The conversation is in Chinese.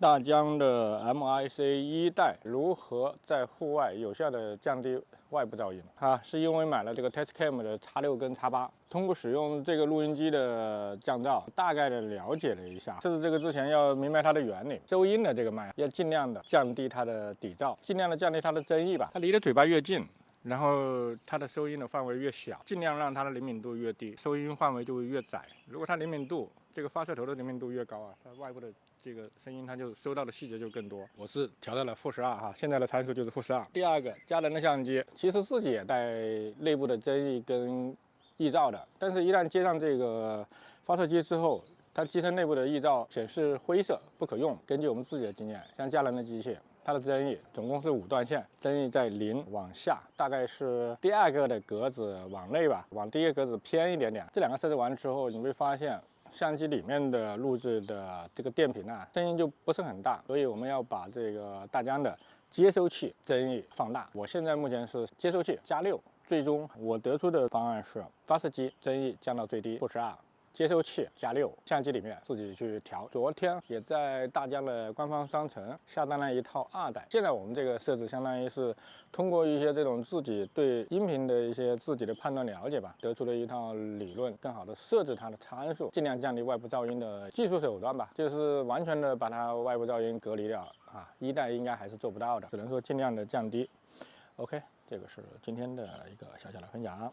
大疆的 MIC 1代如何在户外有效的降低外部噪音是因为买了这个 Tascam 的 X6 跟 X8，通过使用这个录音机的降噪，大概的了解了一下。设置这个之前要明白它的原理，收音的这个麦要尽量的降低它的底噪，尽量的降低它的增益吧。它离的嘴巴越近，然后它的收音的范围越小，尽量让它的灵敏度越低，收音范围就会越窄。如果它灵敏度这个发射头的灵敏度越高它外部的这个声音它就收到的细节就更多。我是调到了-12现在的参数就是-12。第二个，佳能的相机其实自己也带内部的增益跟抑噪的，但是一旦接上这个发射机之后，它机身内部的抑噪显示灰色，不可用。根据我们自己的经验，像佳能的机械，它的增益总共是5段线，增益在0往下，大概是第2个的格子往内吧，往第1个格子偏一点点。这2个设置完之后，你会发现相机里面的录制的这个电频声音就不是很大，所以我们要把这个大疆的接收器增益放大。我现在目前是接收器+6，最终我得出的方案是发射机增益降到最低-12。接收器+6，相机里面自己去调。昨天也在大疆的官方商城下单了一套2代。现在我们这个设置相当于是通过一些这种自己对音频的一些自己的判断了解吧，得出了一套理论，更好的设置它的参数，尽量降低外部噪音的技术手段吧，就是完全的把它外部噪音隔离掉1代应该还是做不到的，只能说尽量的降低。OK， 这个是今天的一个小小的分享。